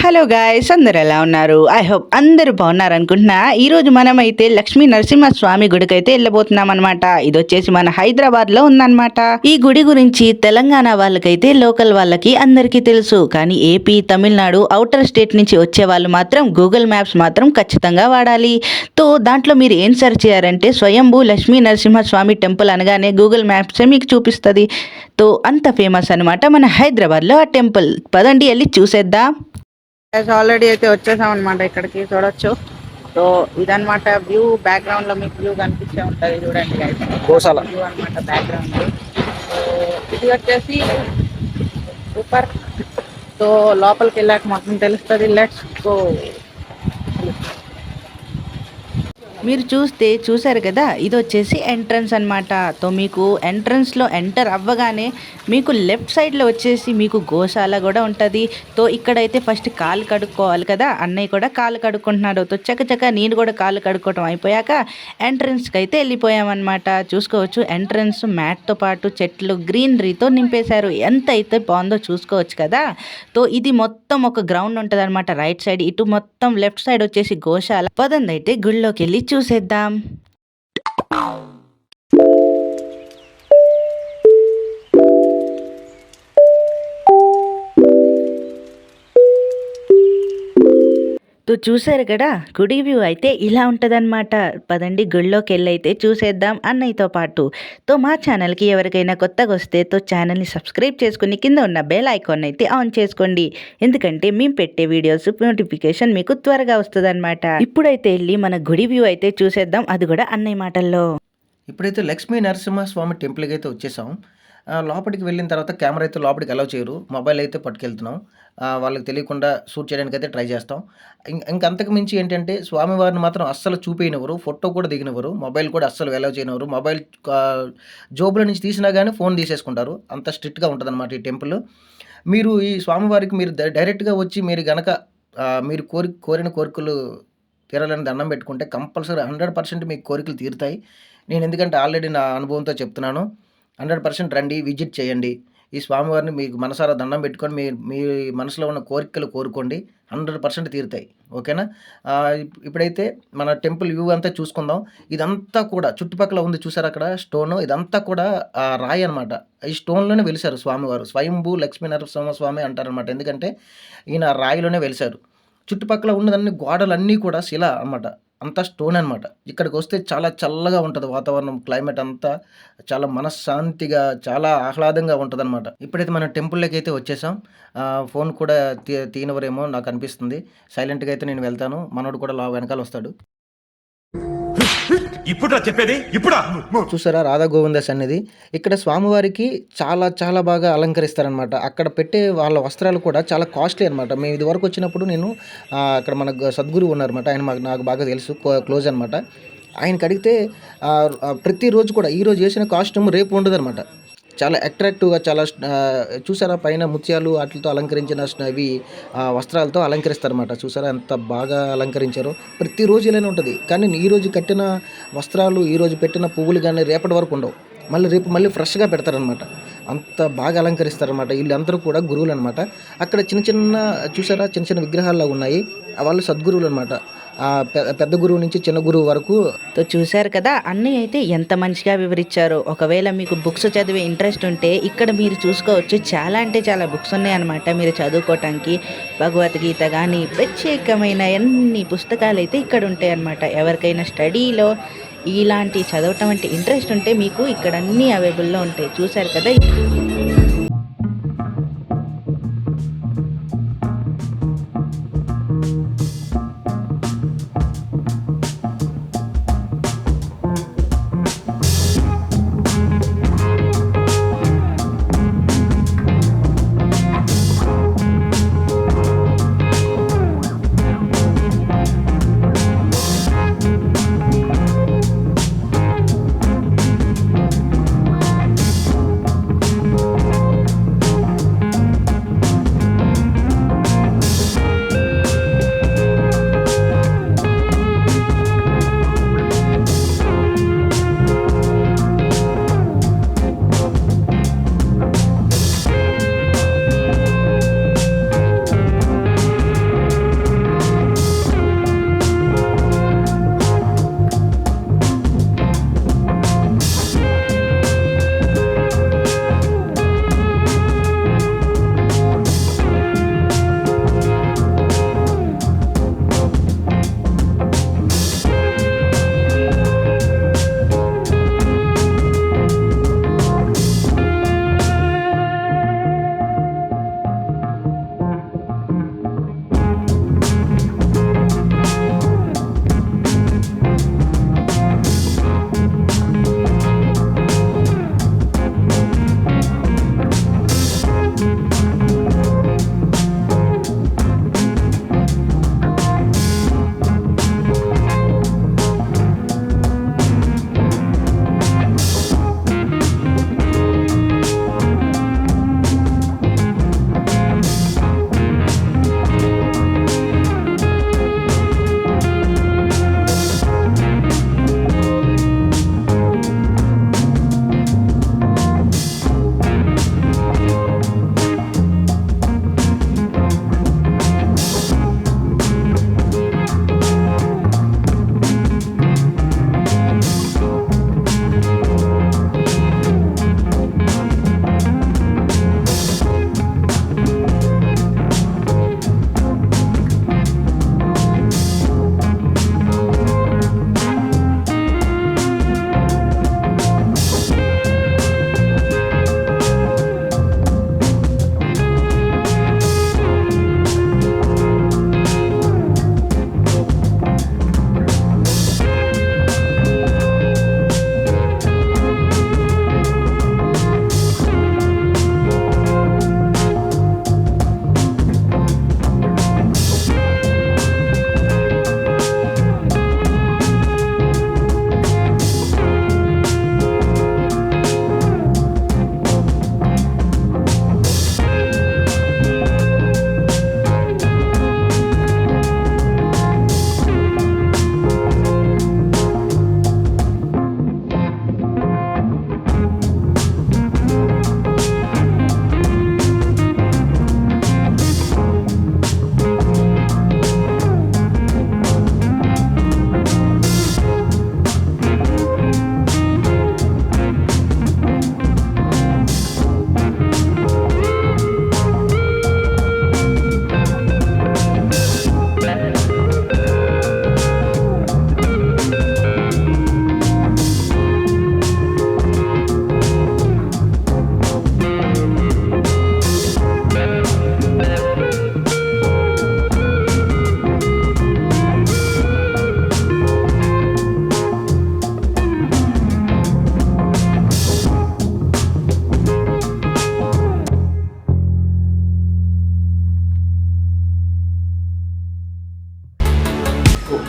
Hello guys, అందరు ఎలా ఉన్నారు? ఐ హోప్ అందరూ బాగున్నారు అనుకుంటున్నా. ఈరోజు మనమైతే లక్ష్మీ నరసింహస్వామి గుడికి అయితే వెళ్ళబోతున్నాం అనమాట. ఇది వచ్చేసి మన హైదరాబాద్ లో ఉందన్నమాట. ఈ గుడి గురించి తెలంగాణ వాళ్ళకైతే లోకల్ వాళ్ళకి అందరికీ తెలుసు. కానీ ఏపీ, తమిళనాడు, అవుటర్ స్టేట్ నుంచి వచ్చే వాళ్ళు మాత్రం గూగుల్ మ్యాప్స్ మాత్రం ఖచ్చితంగా వాడాలి. తో దాంట్లో మీరు ఏం సెర్చ్ చేయారంటే స్వయంభూ లక్ష్మీ నరసింహస్వామి టెంపుల్ అనగానే గూగుల్ మ్యాప్సే మీకు చూపిస్తుంది. తో అంత ఫేమస్ అనమాట మన హైదరాబాద్ లో ఆ టెంపుల్. పదండి వెళ్ళి చూసేద్దాం. ఆల్రెడీ అయితే వచ్చేసాం అనమాట. ఇక్కడికి చూడొచ్చు. సో ఇదనమాట వ్యూ. బ్యాక్గ్రౌండ్ లో మీకు వ్యూ కనిపిస్తూ ఉంటుంది, చూడండి గోశాల వ్యూ అనమాట బ్యాక్గ్రౌండ్. సో ఇది వచ్చేసి సూపర్. సో లోపలికి వెళ్ళాక మొత్తం తెలుస్తుంది. Let's go. మీరు చూసారు కదా, ఇది వచ్చేసి ఎంట్రన్స్ అనమాట. తో మీకు ఎంట్రన్స్లో ఎంటర్ అవ్వగానే మీకు లెఫ్ట్ సైడ్లో వచ్చేసి మీకు గోశాల కూడా ఉంటుంది. తో ఇక్కడైతే ఫస్ట్ కాలు కడుక్కోవాలి కదా. అన్నయ్య కూడా కాలు కడుక్కుంటున్నాడు. తో చక్కచక్క నేను కూడా కాలు కడుక్కోవటం అయిపోయాక ఎంట్రన్స్కి అయితే వెళ్ళిపోయామన్నమాట. చూసుకోవచ్చు, ఎంట్రన్స్ మ్యాట్తో పాటు చెట్లు గ్రీనరీతో నింపేశారు. ఎంత అయితే బాగుందో చూసుకోవచ్చు కదా. తో ఇది మొత్తం ఒక గ్రౌండ్ ఉంటుంది అనమాట. రైట్ సైడ్ ఇటు మొత్తం, లెఫ్ట్ సైడ్ వచ్చేసి గోశాల. పదండి అయితే గుళ్ళోకి వెళ్ళి చూసేద్దాం. చూసారు కదా, గుడి వ్యూ అయితే ఇలా ఉంటుందన్నమాట. పదండి గుళ్ళోకి వెళ్ళి అయితే చూసేద్దాం అన్నయ్యతో పాటు. మా ఛానల్కి ఎవరికైనా కొత్తగా వస్తే ఛానల్ని సబ్స్క్రైబ్ చేసుకుని కింద ఉన్న బెల్ ఐకాన్ అయితే ఆన్ చేసుకోండి. ఎందుకంటే మేము పెట్టే వీడియోస్ నోటిఫికేషన్ మీకు త్వరగా వస్తుందన్నమాట. ఇప్పుడైతే వెళ్ళి మన గుడి వ్యూ అయితే చూసేద్దాం, అది కూడా అన్నయ్య మాటల్లో. ఇప్పుడైతే లక్ష్మీ నరసింహస్వామి టెంపుల్కి అయితే వచ్చేసాం. లోపలికి వెళ్ళిన తర్వాత కెమెరా అయితే లోపలికి అలౌ చేయరు. మొబైల్ అయితే పట్టుకెళ్తున్నాం. వాళ్ళకి తెలియకుండా షూట్ చేయడానికి అయితే ట్రై చేస్తాం. ఇంకంతకు మించి ఏంటంటే స్వామివారిని మాత్రం అస్సలు చూపించనివ్వరు. ఫోటో కూడా దిగనివ్వరు. మొబైల్ కూడా అస్సలు అలౌ చేయనివ్వరు. మొబైల్ జోబులో నుంచి తీసినా కానీ ఫోన్ తీసేసుకుంటారు. అంత స్ట్రిక్ట్గా ఉంటుందన్నమాట ఈ టెంపుల్. మీరు ఈ స్వామివారికి మీరు డైరెక్ట్గా వచ్చి మీరు గనక మీరు కోరిన కోరికలు తీరాలని దండం పెట్టుకుంటే కంపల్సరీ 100% మీకు కోరికలు తీరుతాయి. నేను ఎందుకంటే ఆల్రెడీ నా అనుభవంతో చెప్తున్నాను. 100% రండి, విజిట్ చేయండి. ఈ స్వామివారిని మీకు మనసారా దండం పెట్టుకొని మీ మనసులో ఉన్న కోరికలు కోరుకోండి. 100% తీరుతాయి. ఓకేనా? ఇప్పుడైతే మన టెంపుల్ వ్యూ అంతా చూసుకుందాం. ఇదంతా కూడా చుట్టుపక్కల ఉంది చూసారు అక్కడ స్టోను. ఇదంతా కూడా రాయి అనమాట. ఈ స్టోన్లోనే వెలిశారు స్వామివారు. స్వయంభూ లక్ష్మీ నరసింహస్వామి అంటారనమాట. ఎందుకంటే ఈయన రాయిలోనే వెలిశారు. చుట్టుపక్కల ఉన్నదన్ని గోడలన్నీ కూడా శిల అనమాట. అంతా స్టోన్ అనమాట. ఇక్కడికి వస్తే చాలా చల్లగా ఉంటుంది వాతావరణం. క్లైమేట్ అంతా చాలా మనశ్శాంతిగా, చాలా ఆహ్లాదంగా ఉంటుందన్నమాట. ఇప్పుడైతే మన టెంపుల్లోకి అయితే వచ్చేసాం. ఫోన్ కూడా తీనవరేమో నాకు అనిపిస్తుంది. సైలెంట్గా అయితే నేను వెళ్తాను. మనోడు కూడా వెనకాల వస్తాడు. ఇప్పుడు చెప్పేది ఇప్పుడా? చూసారా రాధా గోవింద సన్నిధి. ఇక్కడ స్వామివారికి చాలా చాలా బాగా అలంకరిస్తారనమాట. అక్కడ పెట్టే వాళ్ళ వస్త్రాలు కూడా చాలా కాస్ట్లీ అనమాట. మేము ఇది వరకు వచ్చినప్పుడు నేను అక్కడ మన సద్గురువు ఉన్నారన్నమాట. ఆయన నాకు బాగా తెలుసు, క్లోజ్ అనమాట. ఆయనకి అడిగితే ప్రతిరోజు కూడా ఈరోజు వేసిన కాస్ట్యూమ్ రేపు ఉండదన్నమాట. చాలా అట్రాక్టివ్గా, చాలా చూసారా పైన ముత్యాలు వాటితో అలంకరించిన ఇవి వస్త్రాలతో అలంకరిస్తారన్నమాట. చూసారా ఎంత బాగా అలంకరించారో. ప్రతిరోజు ఇలానే ఉంటుంది. కానీ ఈరోజు కట్టిన వస్త్రాలు, ఈరోజు పెట్టిన పువ్వులు కానీ రేపటి వరకు ఉండవు. రేపు మళ్ళీ ఫ్రెష్గా పెడతారనమాట. అంత బాగా అలంకరిస్తారనమాట. వీళ్ళందరూ కూడా గురువులు అనమాట. అక్కడ చిన్న చిన్న చూసారా, చిన్న చిన్న విగ్రహాల్లో ఉన్నాయి. వాళ్ళు సద్గురువులు అనమాట. పెద్ద గురువు నుంచి చిన్న గురువు వరకు. చూశారు కదా, అన్నీ అయితే ఎంత మంచిగా వివరించారో. ఒకవేళ మీకు బుక్స్ చదివే ఇంట్రెస్ట్ ఉంటే ఇక్కడ మీరు చూసుకోవచ్చు. చాలా అంటే చాలా బుక్స్ ఉన్నాయన్నమాట మీరు చదువుకోవటానికి. భగవద్గీత కానీ ప్రత్యేకమైన అన్ని పుస్తకాలు అయితే ఇక్కడ ఉంటాయి అన్నమాట. ఎవరికైనా స్టడీలో ఇలాంటి చదవటం అంటే ఇంట్రెస్ట్ ఉంటే మీకు ఇక్కడ అన్నీ అవైలబుల్లో ఉంటాయి. చూశారు కదా.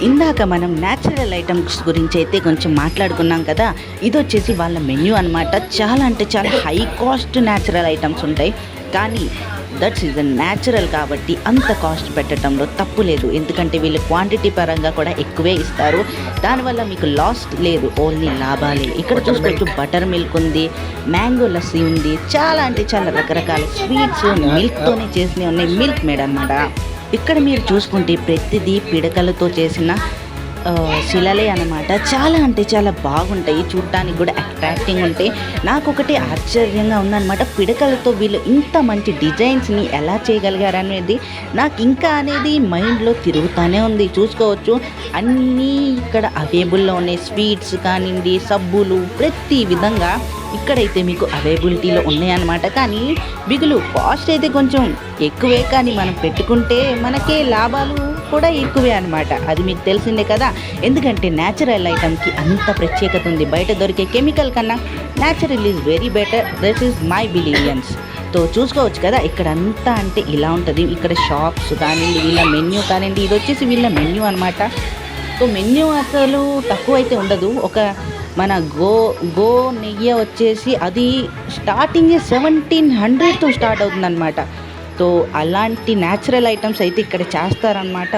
ఇందాక మనం న్యాచురల్ ఐటమ్స్ గురించి అయితే కొంచెం మాట్లాడుకున్నాం కదా. ఇది వచ్చేసి వాళ్ళ మెన్యూ అనమాట. చాలా అంటే చాలా హై కాస్ట్ న్యాచురల్ ఐటమ్స్ ఉంటాయి, కానీ దట్స్ ఈజ్ న్యాచురల్ కాబట్టి అంత కాస్ట్ పెట్టడంలో తప్పు లేదు. ఎందుకంటే వీళ్ళు క్వాంటిటీ పరంగా కూడా ఎక్కువే ఇస్తారు, దానివల్ల మీకు లాస్ లేదు, ఓన్లీ లాభాలే. ఇక్కడ చూసుకోవచ్చు బటర్ మిల్క్ ఉంది, మ్యాంగో లస్సీ ఉంది, చాలా అంటే చాలా రకరకాల స్వీట్స్ మిల్క్తోనే చేసినవి ఉన్నాయి, మిల్క్ మేడ్ అన్నమాట. ఇక్కడ మీరు చూసుకుంటే ప్రతిదీ పిడకలతో చేసిన శిలలే అనమాట. చాలా అంటే చాలా బాగుంటాయి, చూడటానికి కూడా అట్రాక్టింగ్ ఉంటాయి. నాకు ఒకటి ఆశ్చర్యంగా ఉందన్నమాట, పిడకలతో వీళ్ళు ఇంత మంచి డిజైన్స్ని ఎలా చేయగలిగారనేది నాకు ఇంకా అనేది మైండ్లో తిరుగుతూనే ఉంది. చూసుకోవచ్చు అన్నీ ఇక్కడ అవైలబుల్లో ఉన్నాయి, స్వీట్స్ కానివ్వండి, సబ్బులు, ప్రతి విధంగా ఇక్కడైతే మీకు అవైలబిలిటీలో ఉన్నాయన్నమాట. కానీ బిగులు కాస్ట్ అయితే కొంచెం ఎక్కువే, కానీ మనం పెట్టుకుంటే మనకే లాభాలు కూడా ఎక్కువే అనమాట. అది మీకు తెలిసిందే కదా, ఎందుకంటే న్యాచురల్ ఐటమ్కి అంత ప్రత్యేకత ఉంది. బయట దొరికే కెమికల్ కన్నా natural is very better, that is my బిలీవియన్స్. తో చూసుకోవచ్చు కదా, ఇక్కడ అంతా అంటే ఇలా ఉంటుంది. ఇక్కడ షాప్స్ కానివ్వండి, వీళ్ళ మెన్యూ కానివ్వండి, ఇది వచ్చేసి వీళ్ళ మెన్యూ అనమాట. సో మెన్యూ అసలు తక్కువ అయితే ఉండదు. ఒక మన గో నెయ్యి వచ్చేసి అది స్టార్టింగ్ 1700తో స్టార్ట్ అవుతుందన్నమాట. సో అలాంటి న్యాచురల్ ఐటమ్స్ అయితే ఇక్కడ చేస్తారనమాట.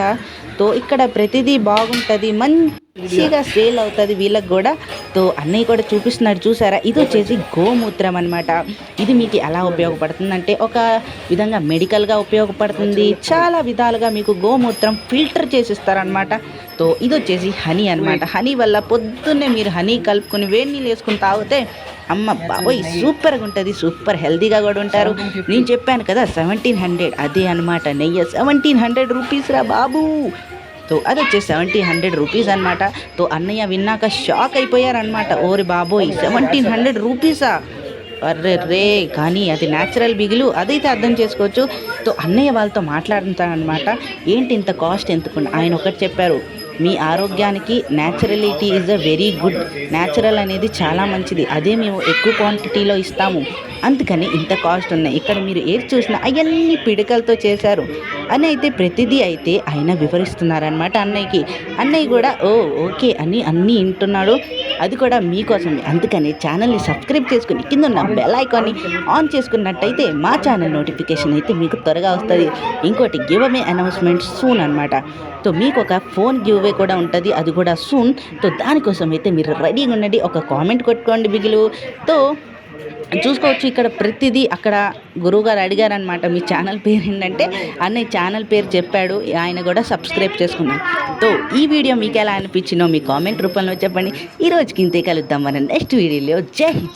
సో ఇక్కడ ప్రతిదీ బాగుంటుంది, మంచిగా సేల్ అవుతుంది వీళ్ళకి కూడా. సో అన్నయ్య కూడా చూపిస్తున్నాడు చూసారా, ఇది వచ్చేసి గోమూత్రం అనమాట. ఇది మీకు ఎలా ఉపయోగపడుతుంది అంటే ఒక విధంగా మెడికల్గా ఉపయోగపడుతుంది, చాలా విధాలుగా మీకు గోమూత్రం ఫిల్టర్ చేసిస్తారనమాట. సో ఇది వచ్చేసి హనీ అనమాట. హనీ వల్ల పొద్దున్నే మీరు హనీ కలుపుకొని వేడి నీళ్ళు వేసుకుని తాగితే అమ్మ బాబోయ్ సూపర్గా ఉంటుంది, సూపర్ హెల్తీగా కూడా ఉంటారు. నేను చెప్పాను కదా 1700, అదే అనమాట నెయ్యి 1700 రూపీస్ రా బాబు. సో అది వచ్చేసి 1700 రూపీస్ అనమాట. సో అన్నయ్య విన్నాక షాక్ అయిపోయారనమాట, ఓరి బాబోయ్ 1700 రూపీసా, అర్రే రే. కానీ అది న్యాచురల్ బిగులు, అదైతే అర్థం చేసుకోవచ్చు. సో అన్నయ్య వాళ్ళతో మాట్లాడుతానమాట, ఏంటి ఇంత కాస్ట్ ఎందుకు. ఆయన ఒకటి చెప్పారు, మీ ఆరోగ్యానికి naturality is a very good, natural అనేది చాలా మంచిది, అదే మేము ఎక్కువ క్వాంటిటీలో ఇస్తాము, అందుకని ఇంత కాస్ట్ ఉన్నాయి. ఇక్కడ మీరు ఏది చూసినా అవన్నీ పిడకలతో చేశారు అని అయితే ప్రతిదీ అయితే ఆయన వివరిస్తున్నారనమాట అన్నయ్యకి. అన్నయ్య కూడా ఓకే అని అన్నీ వింటున్నాడు, అది కూడా మీకోసమే. అందుకని ఛానల్ని సబ్స్క్రైబ్ చేసుకుని కింద ఉన్న బెల్ ఐకాన్ని ఆన్ చేసుకున్నట్టయితే మా ఛానల్ నోటిఫికేషన్ అయితే మీకు త్వరగా వస్తుంది. ఇంకోటి గివ్ అవే అనౌన్స్మెంట్ సూన్ అనమాట. సో మీకు ఒక ఫోన్ గివ్ అవే కూడా ఉంటుంది, అది కూడా సూన్. సో దానికోసం అయితే మీరు రెడీగా ఉండండి, ఒక కామెంట్ కొట్టుకోండి బిగులు. తో చూసుకోవచ్చు ఇక్కడ ప్రతిదీ. అక్కడ గురువుగారు అడిగారనమాట మీ ఛానల్ పేరు ఏంటంటే, అన్నయ్య ఛానల్ పేరు చెప్పాడు, ఆయన కూడా సబ్స్క్రైబ్ చేసుకున్నాను. సో ఈ వీడియో మీకు ఎలా అనిపించిందో మీ కామెంట్ రూపంలో చెప్పండి. ఈ రోజుకి ఇంతే, కలుద్దాం మన నెక్స్ట్ వీడియోలో.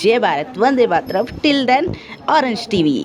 జై భారత్, వందే మాతరం. Till then orange TV.